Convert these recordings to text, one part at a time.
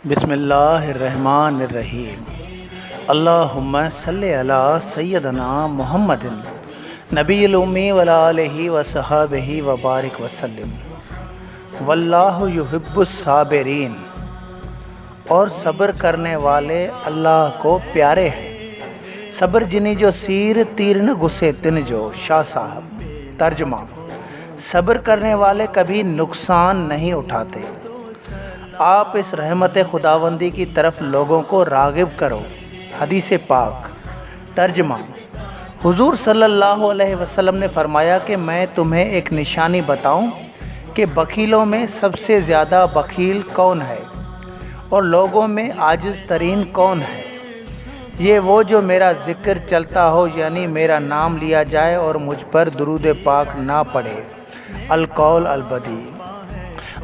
बिस्मिल्लाहिर्रहमानिर्रहीम। अल्लाहुम्मा सल्लि अला सय्यदना मुहम्मदिन नबील उम्मी वला आलिहि व सहाबिहि व बारिक वसल्लम। वल्लाहु युहिब्बुस साबिरीन। और सब्र करने वाले अल्लाह को प्यारे हैं। सब्र जिनी जो सीर तीर न गुस्से तिन जो। शाह साहब। तर्जमा: सब्र करने वाले कभी नुकसान नहीं उठाते। आप इस रहमत खुदावंदी की तरफ लोगों को रागिब करो। हदीस पाक। तर्जमा: हुजूर सल्लल्लाहु अलैहि वसल्लम ने फरमाया कि मैं तुम्हें एक निशानी बताऊं कि बखीलों में सबसे ज़्यादा बखील कौन है और लोगों में आजिज़ तरीन कौन है। ये वो जो मेरा ज़िक्र चलता हो, यानी मेरा नाम लिया जाए और मुझ पर दुरूद पाक ना पढ़े। अल-कौल अल-बदी।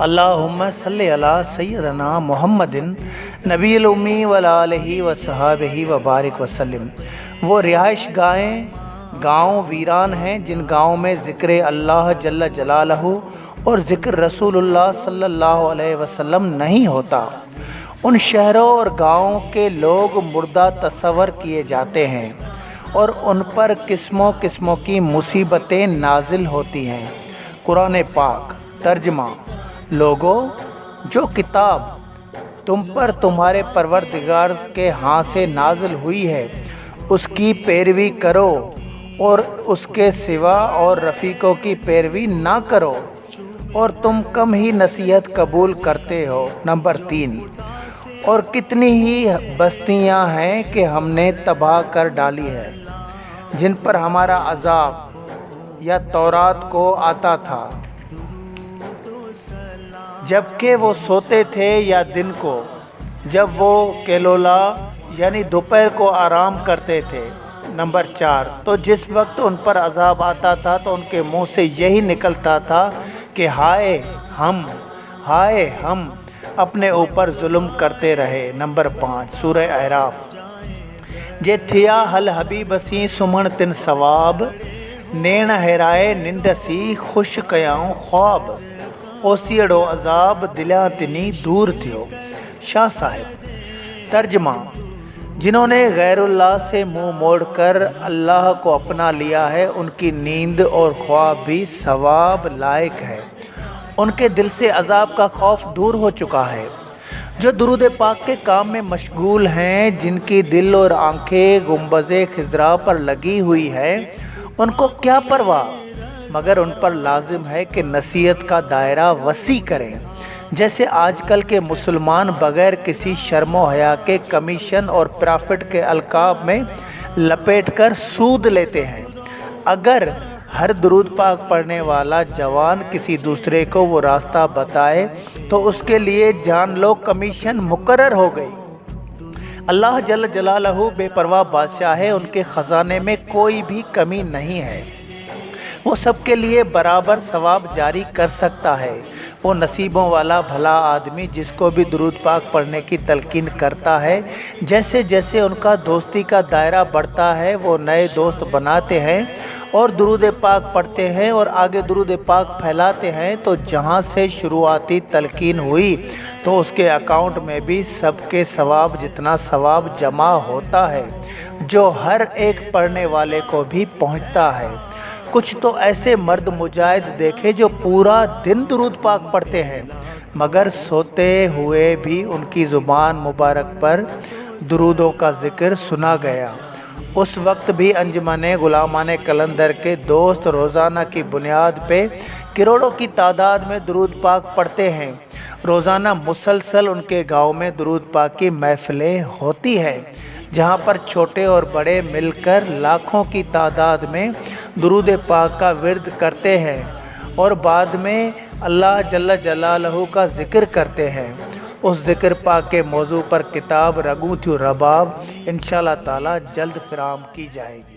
अल्लाहुम्मा सल्लि अला सय्यदना मुहम्मदिन नबील उम्मी वला आलिहि व सहाबिहि व बारिक वसल्लम। वो रिहाइश गाहें गाँव वीरान हैं जिन गाँव में ज़िक्र अल्लाह जल्ल जलालहू और ज़िक्र रसूलुल्लाह सल्लल्लाहु अलैहि वसल्लम नहीं होता। उन शहरों और गाँवों के लोग मुर्दा तस्वर किए जाते हैं और उन पर किस्मों किस्मों की मुसीबतें नाजिल होती हैं। कुरान पाक। तर्जमा: लोगों, जो किताब तुम पर तुम्हारे परवरदिगार के हाथ से नाजिल हुई है उसकी पैरवी करो और उसके सिवा और रफ़ीक़ों की पैरवी ना करो, और तुम कम ही नसीहत कबूल करते हो। नंबर 3। और कितनी ही बस्तियां हैं कि हमने तबाह कर डाली है जिन पर हमारा अज़ाब या तौरात को आता था जबकि वो सोते थे, या दिन को जब वो केलोला यानी दोपहर को आराम करते थे। नंबर 4। तो जिस वक्त उन पर अज़ाब आता था तो उनके मुंह से यही निकलता था कि हाय हम अपने ऊपर जुल्म करते रहे। नंबर 5। सूरह अहराफ। जे थिया हल हबीबसी सुमण तिन सवाब नेण हेराए निंडसी खुश कयाऊं ख्वाब ओसीड़ो अज़ाब दिल्या तिनी दूर थियो। शाह साहिब। तर्जमा: जिन्होंने गैरुल्लाह से मुंह मोड़कर अल्लाह को अपना लिया है उनकी नींद और ख्वाब भी सवाब लायक है। उनके दिल से अज़ाब का खौफ दूर हो चुका है। जो दुरूद पाक के काम में मशगूल हैं, जिनकी दिल और आंखें गुंबज़े खिज़रा पर लगी हुई है, उनको क्या परवाह, मगर उन पर लाजिम है कि नसीहत का दायरा वसी करें। जैसे आजकल के मुसलमान बग़ैर किसी शर्म व हया के कमीशन और प्रॉफिट के अलकाब में लपेटकर सूद लेते हैं। अगर हर दुरूद पाक पढ़ने वाला जवान किसी दूसरे को वो रास्ता बताए तो उसके लिए जान लो कमीशन मुकर्रर हो गई। अल्लाह जल्ल जलालहू बेपरवाह बादशाह है, उनके ख़जाने में कोई भी कमी नहीं है। वो सबके लिए बराबर सवाब जारी कर सकता है। वो नसीबों वाला भला आदमी जिसको भी दुरूद पाक पढ़ने की तलकीन करता है, जैसे जैसे उनका दोस्ती का दायरा बढ़ता है वो नए दोस्त बनाते हैं और दुरूद पाक पढ़ते हैं और आगे दुरूद पाक फैलाते हैं। तो जहाँ से शुरुआती तलकीन हुई तो उसके अकाउंट में भी सबके सवाब जितना सवाब जमा होता है जो हर एक पढ़ने वाले को भी पहुँचता है। कुछ तो ऐसे मर्द मुजाहिद देखे जो पूरा दिन दुरूद पाक पढ़ते हैं, मगर सोते हुए भी उनकी ज़ुबान मुबारक पर दुरूदों का ज़िक्र सुना गया। उस वक्त भी अंजुमन गुलामान कलंदर के दोस्त रोज़ाना की बुनियाद पे करोड़ों की तादाद में दुरूद पाक पढ़ते हैं। रोज़ाना मुसलसल उनके गांव में दुरूद पाक की महफ़िलें होती हैं, जहां पर छोटे और बड़े मिलकर लाखों की तादाद में दुरूद पाक का विर्द करते हैं और बाद में अल्लाह जल्ल जलालहू का ज़िक्र करते हैं। उस ज़िक्र पाक के मौजू पर किताब रगू थी रबाब इंशाअल्लाह ताला जल्द फ़राहम की जाएगी।